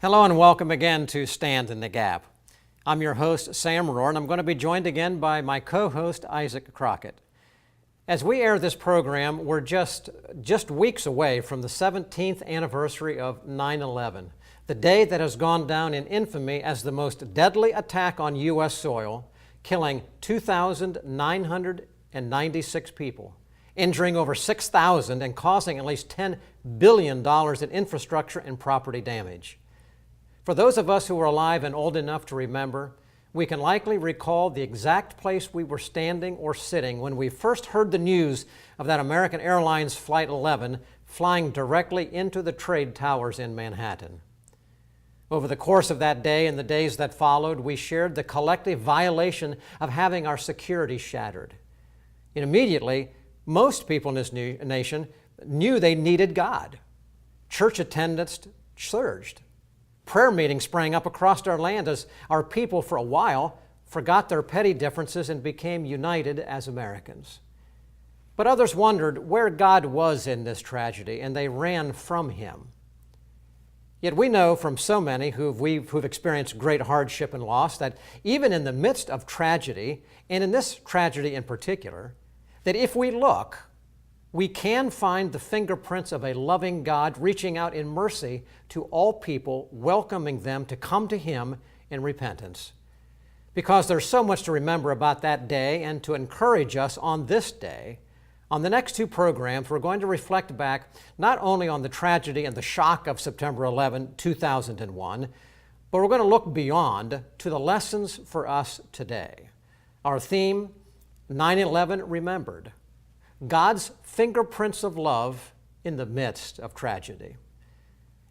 Hello and welcome again to Stand in the Gap. I'm your host, Sam Rohrer, and I'm going to be joined again by my co-host, Isaac Crockett. As we air this program, we're just weeks away from the 17th anniversary of 9/11, the day that has gone down in infamy as the most deadly attack on U.S. soil, killing 2,996 people, injuring over 6,000 and causing at least $10 billion in infrastructure and property damage. For those of us who are alive and old enough to remember, we can likely recall the exact place we were standing or sitting when we first heard the news of that American Airlines Flight 11 flying directly into the trade towers in Manhattan. Over the course of that day and the days that followed, we shared the collective violation of having our security shattered. And immediately, most people in this nation knew they needed God. Church attendance surged. Prayer meetings sprang up across our land as our people, for a while, forgot their petty differences and became united as Americans. But others wondered where God was in this tragedy, and they ran from Him. Yet we know from so many who've experienced great hardship and loss that even in the midst of tragedy, and in this tragedy in particular, that if we look, we can find the fingerprints of a loving God reaching out in mercy to all people, welcoming them to come to Him in repentance. Because there's so much to remember about that day and to encourage us on this day, on the next two programs, we're going to reflect back not only on the tragedy and the shock of September 11, 2001, but we're going to look beyond to the lessons for us today. Our theme, 9/11 Remembered. God's fingerprints of love in the midst of tragedy.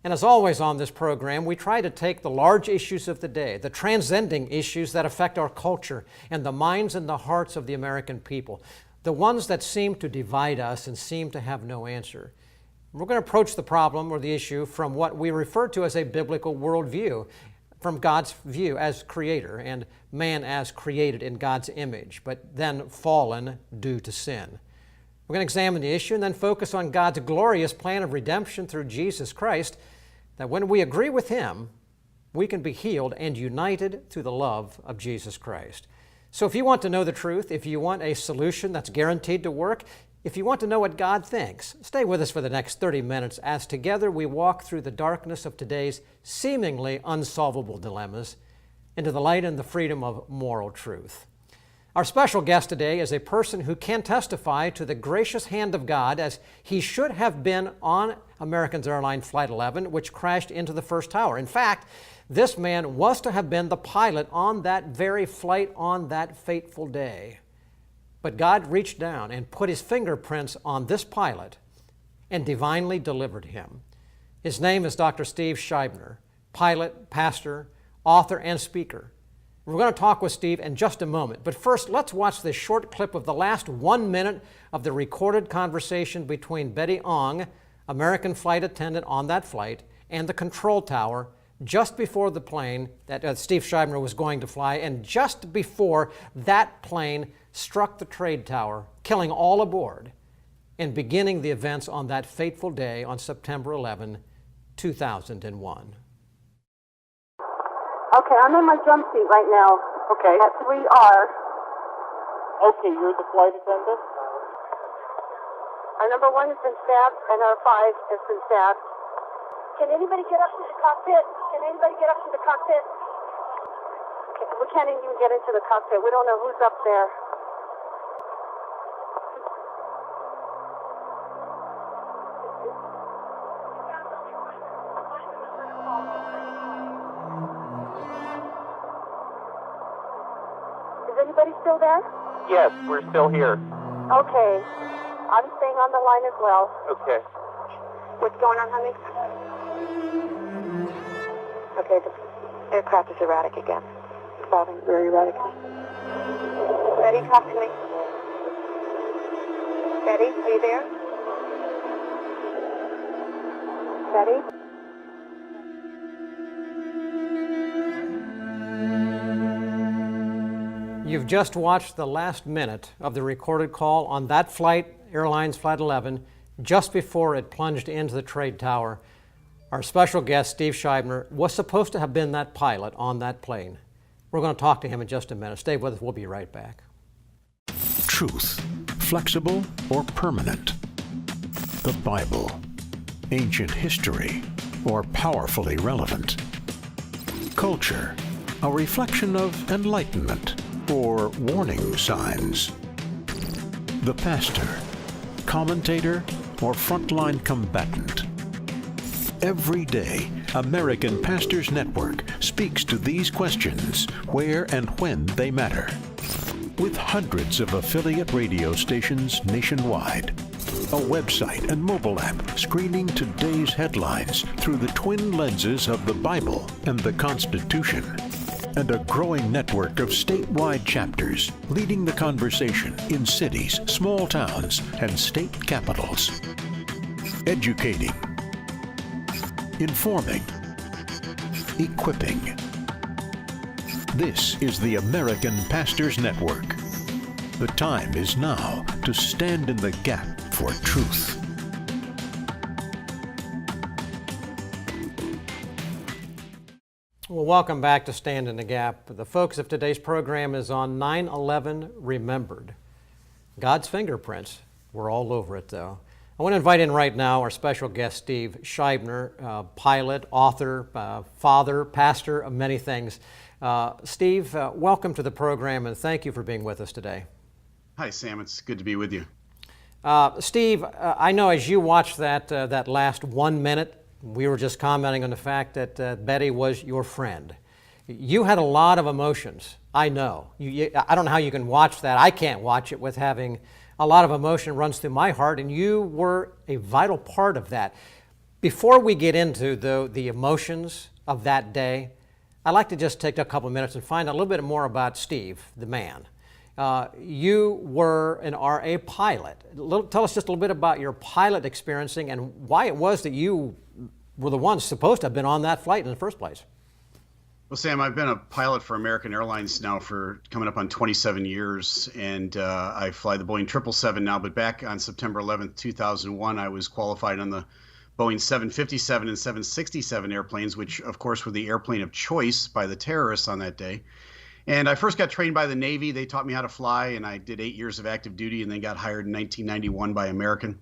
And as always on this program, we try to take the large issues of the day, the transcending issues that affect our culture and the minds and the hearts of the American people, the ones that seem to divide us and seem to have no answer. We're going to approach the problem or the issue from what we refer to as a biblical worldview, from God's view as creator and man as created in God's image, but then fallen due to sin. We're going to examine the issue and then focus on God's glorious plan of redemption through Jesus Christ, that when we agree with Him, we can be healed and united through the love of Jesus Christ. So if you want to know the truth, if you want a solution that's guaranteed to work, if you want to know what God thinks, stay with us for the next 30 minutes as together we walk through the darkness of today's seemingly unsolvable dilemmas into the light and the freedom of moral truth. Our special guest today is a person who can testify to the gracious hand of God as he should have been on American Airlines Flight 11, which crashed into the first tower. In fact, this man was to have been the pilot on that very flight on that fateful day. But God reached down and put His fingerprints on this pilot and divinely delivered him. His name is Dr. Steve Scheibner, pilot, pastor, author, and speaker. We're going to talk with Steve in just a moment, but first let's watch this short clip of the last 1 minute of the recorded conversation between Betty Ong, American flight attendant on that flight, and the control tower just before the plane that Steve Scheibner was going to fly, and just before that plane struck the trade tower, killing all aboard, and beginning the events on that fateful day on September 11, 2001. Okay, I'm in my jump seat right now. Okay. At 3R. Okay, you're the flight attendant? Our number 1 has been stabbed, and our 5 has been stabbed. Can anybody get up to the cockpit? Can anybody get up to the cockpit? Okay, we can't even get into the cockpit. We don't know who's up there. Is anybody still there? Yes, we're still here. Okay. I'm staying on the line as well. Okay. What's going on, honey? Okay, the aircraft is erratic again. It's bobbing very erratically. Betty, talk to me. Betty, are you there? Betty? You've just watched the last minute of the recorded call on that flight, Airlines Flight 11, just before it plunged into the trade tower. Our special guest, Steve Scheibner, was supposed to have been that pilot on that plane. We're going to talk to him in just a minute. Stay with us. We'll be right back. Truth, flexible or permanent? The Bible, ancient history, or powerfully relevant? Culture, a reflection of enlightenment or warning signs? The pastor, commentator, or frontline combatant? Every day, American Pastors Network speaks to these questions where and when they matter. With hundreds of affiliate radio stations nationwide, a website and mobile app screening today's headlines through the twin lenses of the Bible and the Constitution, and a growing network of statewide chapters leading the conversation in cities, small towns, and state capitals. Educating, informing, equipping. This is the American Pastors Network. The time is now to stand in the gap for truth. Well, welcome back to Stand in the Gap. The focus of today's program is on 9/11 Remembered. God's fingerprints were all over it, though. I want to invite in right now our special guest, Steve Scheibner, pilot, author, father, pastor of many things. Steve, welcome to the program, and thank you for being with us today. Hi, Sam. It's good to be with you. Steve, I know as you watched that last 1 minute, we were just commenting on the fact that Betty was your friend. You had a lot of emotions. I know. I don't know how you can watch that. I can't watch it with having a lot of emotion runs through my heart, and you were a vital part of that. Before we get into the emotions of that day, I'd like to just take a couple of minutes and find out a little bit more about Steve, the man. You were and are a pilot. Tell us just a little bit about your pilot experiencing and why it was that you were the one supposed to have been on that flight in the first place. Well, Sam, I've been a pilot for American Airlines now for coming up on 27 years, and I fly the Boeing 777 now, but back on September 11th, 2001, I was qualified on the Boeing 757 and 767 airplanes, which, of course, were the airplane of choice by the terrorists on that day. And I first got trained by the Navy. They taught me how to fly, and I did 8 years of active duty and then got hired in 1991 by American.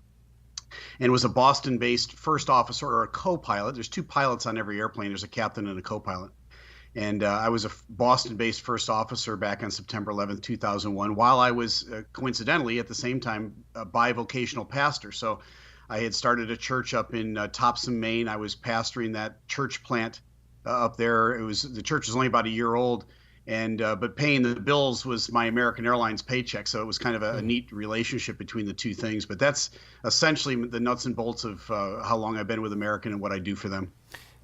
And was a Boston-based first officer or a co-pilot. There's two pilots on every airplane. There's a captain and a co-pilot. And I was a Boston-based first officer back on September 11th, 2001, while I was coincidentally at the same time a bivocational pastor. So I had started a church up in Topsom, Maine. I was pastoring that church plant up there. The church was only about a year old, and but paying the bills was my American Airlines paycheck. So it was kind of a neat relationship between the two things. But that's essentially the nuts and bolts of how long I've been with American and what I do for them.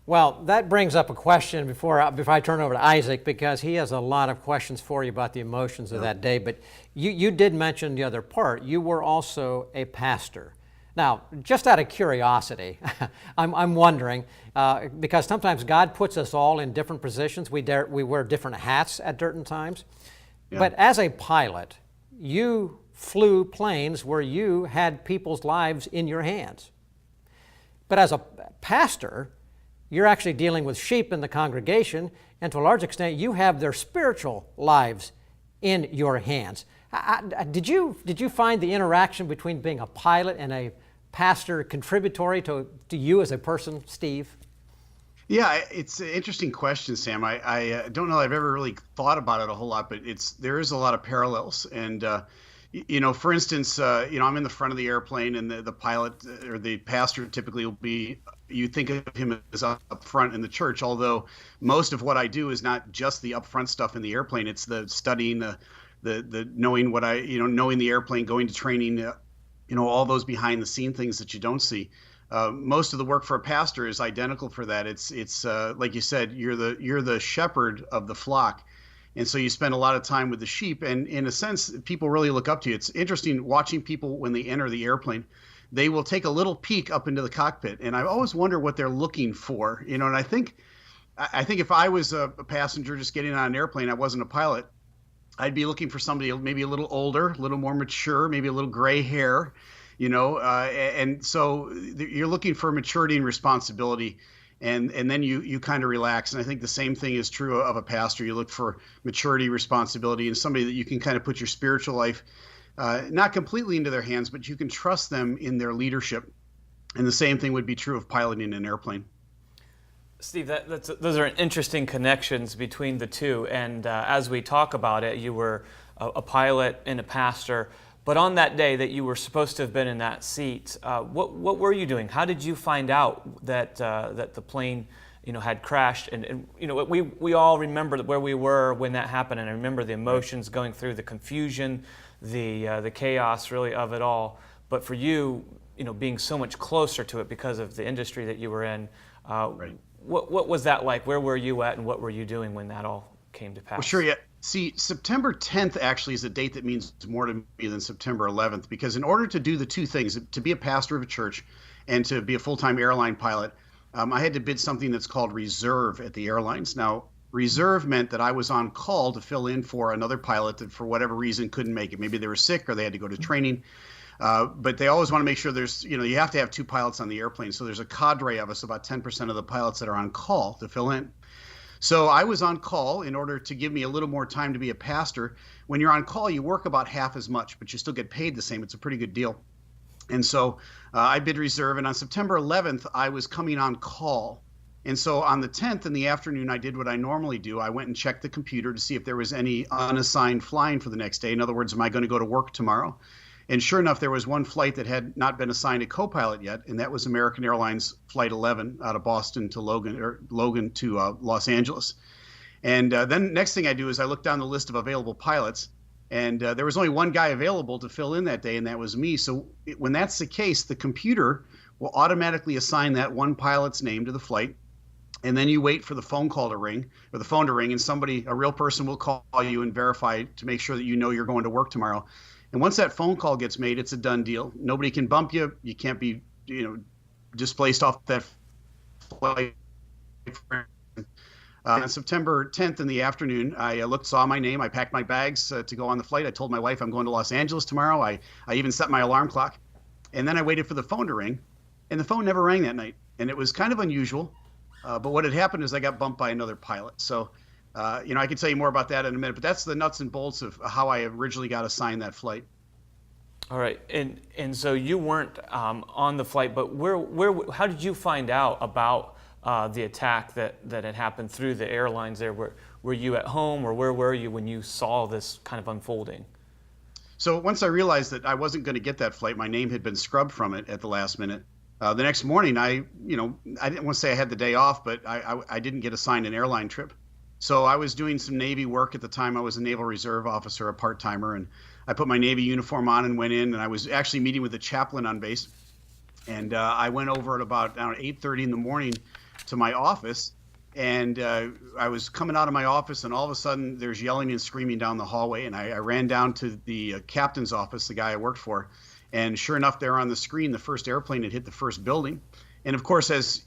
Well, that brings up a question before I turn over to Isaac, because he has a lot of questions for you about the emotions of that day. But you did mention the other part. You were also a pastor. Now, just out of curiosity, I'm wondering, because sometimes God puts us all in different positions. We wear different hats at certain times. Yeah. But as a pilot, you flew planes where you had people's lives in your hands. But as a pastor, you're actually dealing with sheep in the congregation, and to a large extent, you have their spiritual lives in your hands. Did you find the interaction between being a pilot and a pastor contributory to you as a person, Steve? Yeah, it's an interesting question, Sam. I don't know I've ever really thought about it a whole lot, but there is a lot of parallels. And for instance, I'm in the front of the airplane, and the pilot or the pastor typically will be, you think of him as up front in the church, although most of what I do is not just the upfront stuff in the airplane. It's the studying, the knowing knowing the airplane, going to training, all those behind the scene things that you don't see. Most of the work for a pastor is identical for that. It's like you said, you're the shepherd of the flock. And so you spend a lot of time with the sheep, and in a sense, people really look up to you. It's interesting watching people when they enter the airplane. They will take a little peek up into the cockpit, and I always wonder what they're looking for. And I think if I was a passenger just getting on an airplane, I wasn't a pilot, I'd be looking for somebody maybe a little older, a little more mature, maybe a little gray hair. and so you're looking for maturity and responsibility. And then you kind of relax. And I think the same thing is true of a pastor. You look for maturity, responsibility, and somebody that you can kind of put your spiritual life, not completely into their hands, but you can trust them in their leadership. And the same thing would be true of piloting an airplane. Steve, those are interesting connections between the two. And as we talk about it, you were a pilot and a pastor. But on that day that you were supposed to have been in that seat, what were you doing? How did you find out that the plane, had crashed? And we all remember where we were when that happened, and I remember the emotions going through, the confusion, the chaos, really, of it all. But for you, being so much closer to it because of the industry that you were in, Right. What was that like? Where were you at, and what were you doing when that all came to pass? Well, sure, yeah. See, September 10th actually is a date that means more to me than September 11th, because in order to do the two things, to be a pastor of a church and to be a full-time airline pilot, I had to bid something that's called reserve at the airlines. Now, reserve meant that I was on call to fill in for another pilot that for whatever reason couldn't make it. Maybe they were sick or they had to go to training. But they always want to make sure there's, you have to have two pilots on the airplane. So there's a cadre of us, about 10% of the pilots that are on call to fill in. So I was on call in order to give me a little more time to be a pastor. When you're on call, you work about half as much, but you still get paid the same. It's a pretty good deal. And so I bid reserve. And on September 11th, I was coming on call. And so on the 10th in the afternoon, I did what I normally do. I went and checked the computer to see if there was any unassigned flying for the next day. In other words, am I going to go to work tomorrow? And sure enough, there was one flight that had not been assigned a co-pilot yet, and that was American Airlines Flight 11 out of Boston to Logan to Los Angeles. And then next thing I do is I look down the list of available pilots, and there was only one guy available to fill in that day, and that was me. So when that's the case, the computer will automatically assign that one pilot's name to the flight, and then you wait for the phone to ring, and somebody, a real person, will call you and verify to make sure that you're going to work tomorrow. And once that phone call gets made, it's a done deal. Nobody can bump you. You can't be, displaced off that flight. On September 10th in the afternoon, I saw my name. I packed my bags to go on the flight. I told my wife I'm going to Los Angeles tomorrow. I even set my alarm clock. And then I waited for the phone to ring. And the phone never rang that night. And it was kind of unusual. But what had happened is I got bumped by another pilot. So I can tell you more about that in a minute, but that's the nuts and bolts of how I originally got assigned that flight. All right, and so you weren't on the flight, but how did you find out about the attack that had happened through the airlines there? Were you at home, or where were you when you saw this kind of unfolding? So once I realized that I wasn't going to get that flight, my name had been scrubbed from it at the last minute. The next morning, I didn't want to say I had the day off, but I didn't get assigned an airline trip. So I was doing some Navy work at the time. I was a Naval Reserve officer, a part-timer, and I put my Navy uniform on and went in, and I was actually meeting with the chaplain on base. And I went over at about 8:30 in the morning to my office, and I was coming out of my office, and all of a sudden there's yelling and screaming down the hallway, and I ran down to the captain's office, the guy I worked for, and sure enough, there on the screen, the first airplane had hit the first building. And of course, as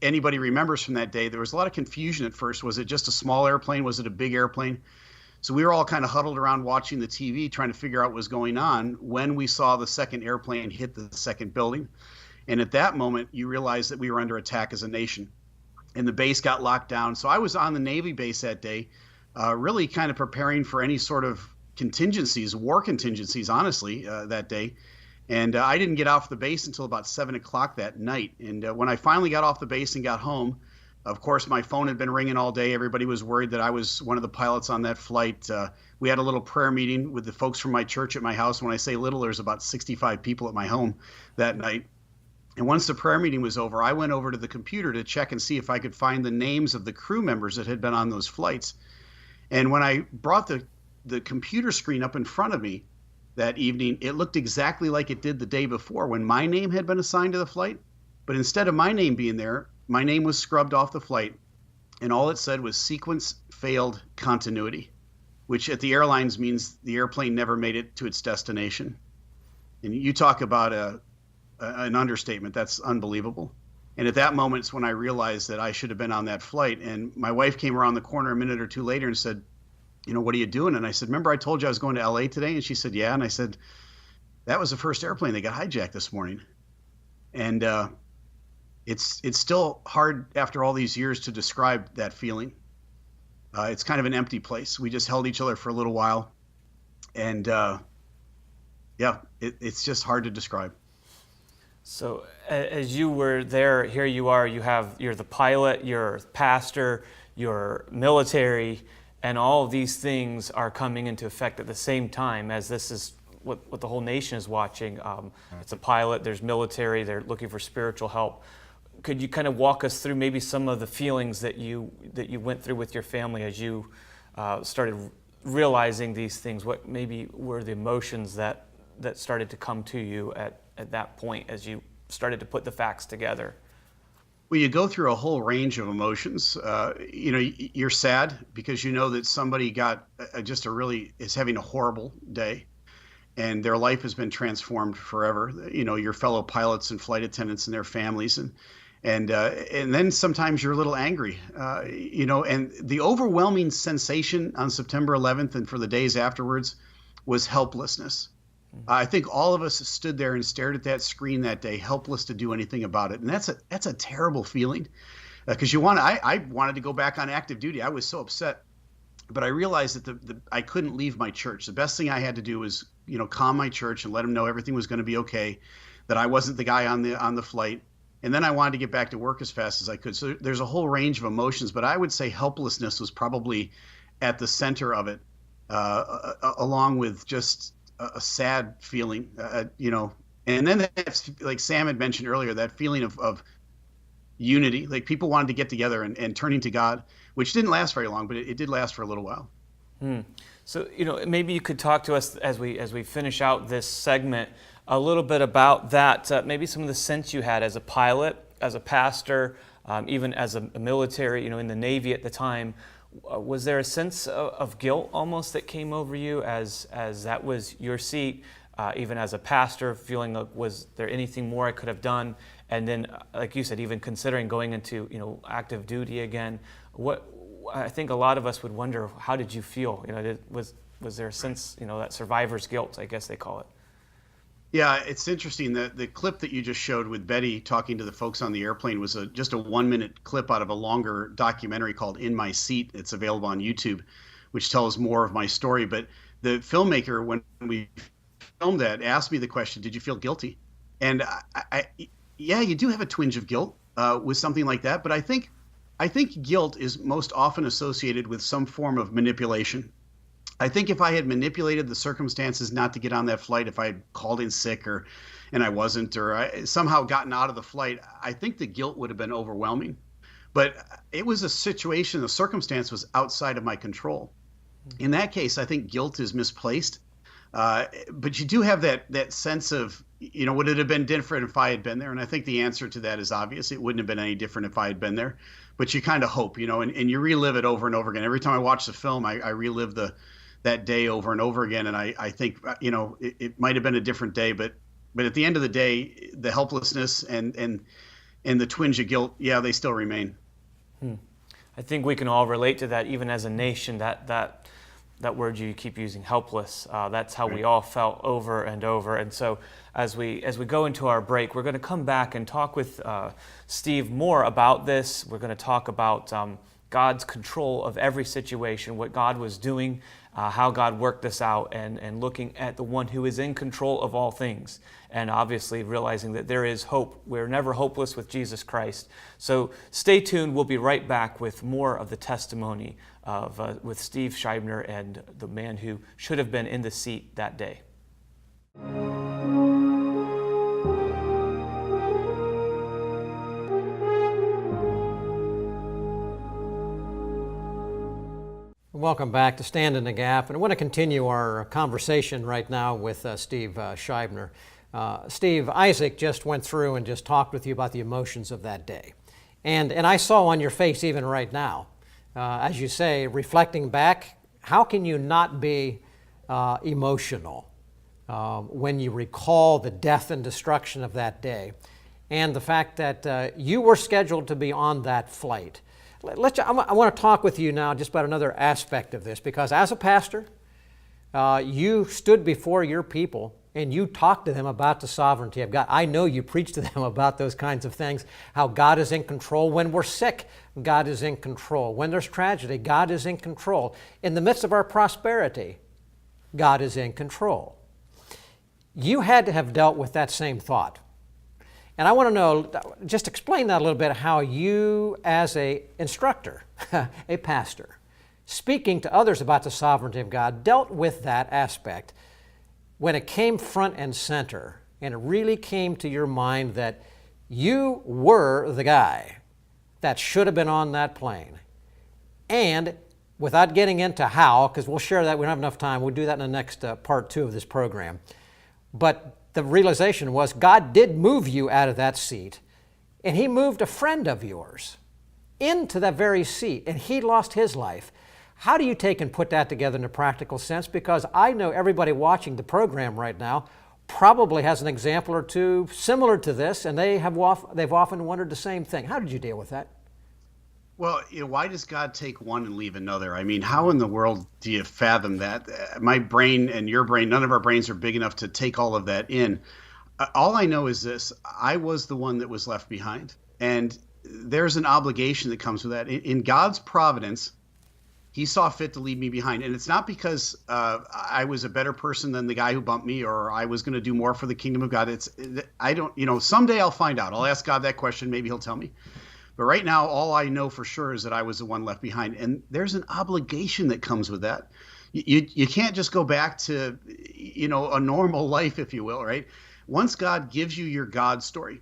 anybody remembers from that day, there was a lot of confusion at first. Was it just a small airplane? Was it a big airplane? So we were all kind of huddled around watching the TV, trying to figure out what was going on when we saw the second airplane hit the second building. And at that moment, you realize that we were under attack as a nation, and the base got locked down. So I was on the Navy base that day, really kind of preparing for any sort of contingencies, war contingencies, honestly, that day. And I didn't get off the base until about 7 o'clock that night. And when I finally got off the base and got home, of course, my phone had been ringing all day. Everybody was worried that I was one of the pilots on that flight. We had a little prayer meeting with the folks from my church at my house. When I say little, there's about 65 people at my home that night. And once the prayer meeting was over, I went over to the computer to check and see if I could find the names of the crew members that had been on those flights. And when I brought the computer screen up in front of me that evening, it looked exactly like it did the day before when my name had been assigned to the flight. But instead of my name being there, my name was scrubbed off the flight, and all it said was sequence failed continuity, which at the airlines means the airplane never made it to its destination. And you talk about an understatement. That's unbelievable. And at that moment, it's when I realized that I should have been on that flight. And my wife came around the corner a minute or two later and said, what are you doing? And I said, remember I told you I was going to LA today? And she said, yeah. And I said, that was the first airplane that got hijacked this morning. And it's still hard after all these years to describe that feeling. It's kind of an empty place. We just held each other for a little while. And it's just hard to describe. So as you were there, here you are, you're the pilot, you're pastor, you're military, and all of these things are coming into effect at the same time as this is what the whole nation is watching. It's a pilot, there's military, they're looking for spiritual help. Could you kind of walk us through maybe some of the feelings that you went through with your family as you started realizing these things? What maybe were the emotions that started to come to you at that point as you started to put the facts together? Well, you go through a whole range of emotions. You're sad because you know that somebody is having a horrible day, and their life has been transformed forever. Your fellow pilots and flight attendants and their families, and then sometimes you're a little angry. And the overwhelming sensation on September 11th and for the days afterwards was helplessness. I think all of us stood there and stared at that screen that day, helpless to do anything about it. And that's a terrible feeling, because I wanted to go back on active duty. I was so upset, but I realized that I couldn't leave my church. The best thing I had to do was, calm my church and let them know everything was going to be okay, that I wasn't the guy on the flight. And then I wanted to get back to work as fast as I could. So there's a whole range of emotions, but I would say helplessness was probably at the center of it, along with just a sad feeling, and then that's, like Sam had mentioned earlier, that feeling of unity, like people wanted to get together and turning to God, which didn't last very long, but it did last for a little while. So, maybe you could talk to us as we finish out this segment a little bit about that, maybe some of the sense you had as a pilot, as a pastor, even as a military, in the Navy at the time. Was there a sense of guilt almost that came over you as that was your seat, even as a pastor, feeling like, was there anything more I could have done? And then, like you said, even considering going into active duty again, I think a lot of us would wonder, how did you feel? Was there a sense, that survivor's guilt, I guess they call it? Yeah, it's interesting. The clip that you just showed with Betty talking to the folks on the airplane was just a 1-minute clip out of a longer documentary called In My Seat. It's available on YouTube, which tells more of my story. But the filmmaker, when we filmed that, asked me the question, did you feel guilty? And yeah, you do have a twinge of guilt with something like that. But I think guilt is most often associated with some form of manipulation. I think if I had manipulated the circumstances not to get on that flight, if I had called in sick and I wasn't, or I somehow gotten out of the flight, I think the guilt would have been overwhelming. But it was a situation, the circumstance was outside of my control. In that case, I think guilt is misplaced. But you do have that sense of, would it have been different if I had been there? And I think the answer to that is obvious. It wouldn't have been any different if I had been there. But you kind of hope, and you relive it over and over again. Every time I watch the film, I relive that day over and over again. And I think, it might have been a different day, but at the end of the day, the helplessness and the twinge of guilt, yeah, they still remain. I think we can all relate to that, even as a nation, that word you keep using, helpless. That's how we all felt over and over. And so as we go into our break, we're going to come back and talk with Steve more about this. We're going to talk about God's control of every situation, what God was doing, how God worked this out, and looking at the one who is in control of all things, and obviously realizing that there is hope. We're never hopeless with Jesus Christ. So stay tuned. We'll be right back with more of the testimony with Steve Scheibner and the man who should have been in the seat that day. Welcome back to Stand in the Gap, and I want to continue our conversation right now with Steve Scheibner. Steve, Isaac just went through and just talked with you about the emotions of that day. And I saw on your face even right now, as you say, reflecting back, how can you not be emotional when you recall the death and destruction of that day and the fact that you were scheduled to be on that flight? I want to talk with you now just about another aspect of this, because as a pastor, you stood before your people and you talk to them about the sovereignty of God. I know you preach to them about those kinds of things, how God is in control. When we're sick, God is in control. When there's tragedy, God is in control. In the midst of our prosperity, God is in control. You had to have dealt with that same thought. And I want to know, just explain that a little bit, how you as an instructor, a pastor, speaking to others about the sovereignty of God, dealt with that aspect when it came front and center, and it really came to your mind that you were the guy that should have been on that plane. And without getting into how, because we'll share that, we don't have enough time, we'll do that in the next part 2 of this program. But the realization was God did move you out of that seat, and He moved a friend of yours into that very seat, and he lost his life. How do you take and put that together in a practical sense? Because I know everybody watching the program right now probably has an example or two similar to this, and they've often wondered the same thing. How did you deal with that? Well, why does God take one and leave another? I mean, how in the world do you fathom that? My brain and your brain, none of our brains are big enough to take all of that in. All I know is this: I was the one that was left behind. And there's an obligation that comes with that. In God's providence, He saw fit to leave me behind. And it's not because I was a better person than the guy who bumped me, or I was going to do more for the kingdom of God. Someday I'll find out. I'll ask God that question. Maybe He'll tell me. But right now, all I know for sure is that I was the one left behind. And there's an obligation that comes with that. You can't just go back to, a normal life, if you will, right? Once God gives you your God story,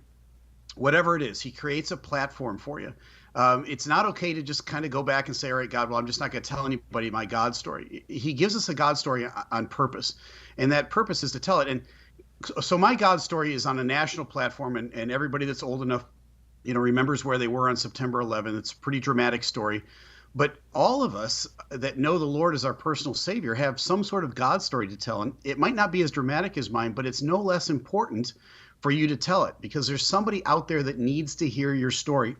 whatever it is, He creates a platform for you. It's not okay to just kind of go back and say, all right, God, well, I'm just not going to tell anybody my God story. He gives us a God story on purpose, and that purpose is to tell it. And so my God story is on a national platform, and everybody that's old enough, remembers where they were on September 11th. It's a pretty dramatic story. But all of us that know the Lord as our personal Savior have some sort of God story to tell. And it might not be as dramatic as mine, but it's no less important for you to tell it, because there's somebody out there that needs to hear your story.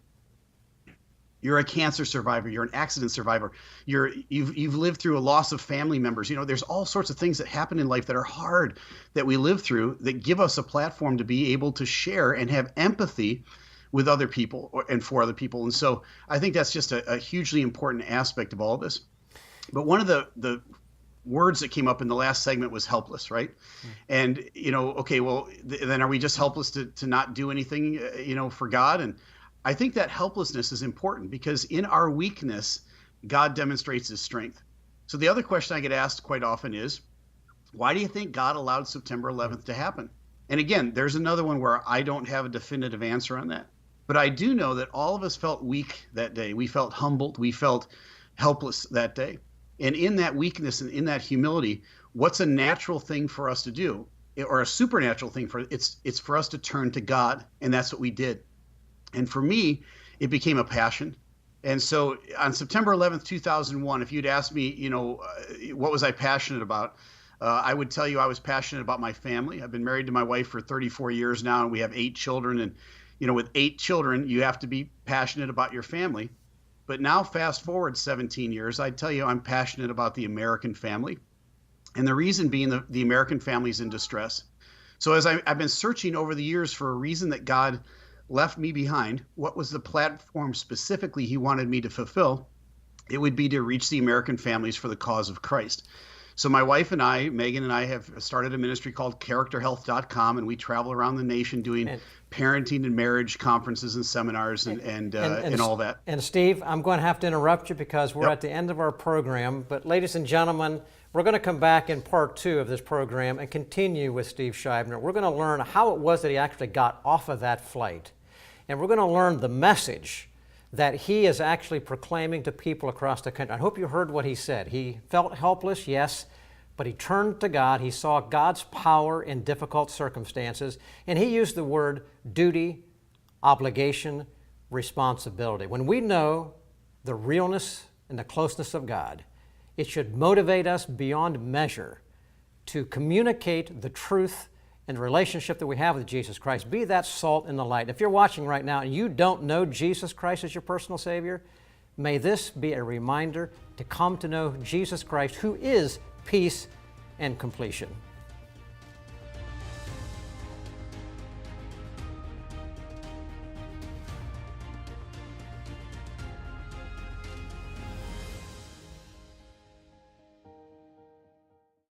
You're a cancer survivor. You're an accident survivor. You've lived through a loss of family members. There's all sorts of things that happen in life that are hard that we live through that give us a platform to be able to share and have empathy with other people and for other people. And so I think that's just a hugely important aspect of all of this. But one of the words that came up in the last segment was helpless, right? And, okay, well, then are we just helpless to not do anything, for God? And I think that helplessness is important, because in our weakness, God demonstrates His strength. So the other question I get asked quite often is, why do you think God allowed September 11th to happen? And again, there's another one where I don't have a definitive answer on that. But I do know that all of us felt weak that day. We felt humbled. We felt helpless that day. And in that weakness and in that humility, what's a natural thing for us to do, or a supernatural thing it's for us to turn to God. And that's what we did. And for me, it became a passion. And so on September 11th, 2001, if you'd asked me, what was I passionate about? I would tell you I was passionate about my family. I've been married to my wife for 34 years now, and we have 8 children. And, with 8 children, you have to be passionate about your family. But now fast forward 17 years, I'd tell you I'm passionate about the American family. And the reason being the American family is in distress. So as I've been searching over the years for a reason that God left me behind, what was the platform specifically He wanted me to fulfill, it would be to reach the American families for the cause of Christ. So my wife and I, Megan and I, have started a ministry called characterhealth.com, and we travel around the nation doing parenting and marriage conferences and seminars and all that. And Steve, I'm going to have to interrupt you because we're at the end of our program. But ladies and gentlemen, we're going to come back in part 2 of this program and continue with Steve Scheibner. We're going to learn how it was that he actually got off of that flight. And we're going to learn the message that he is actually proclaiming to people across the country. I hope you heard what he said. He felt helpless, yes, but he turned to God. He saw God's power in difficult circumstances, and he used the word duty, obligation, responsibility. When we know the realness and the closeness of God, it should motivate us beyond measure to communicate the truth and the relationship that we have with Jesus Christ. Be that salt and the light. If you're watching right now and you don't know Jesus Christ as your personal Savior, may this be a reminder to come to know Jesus Christ, who is peace and completion.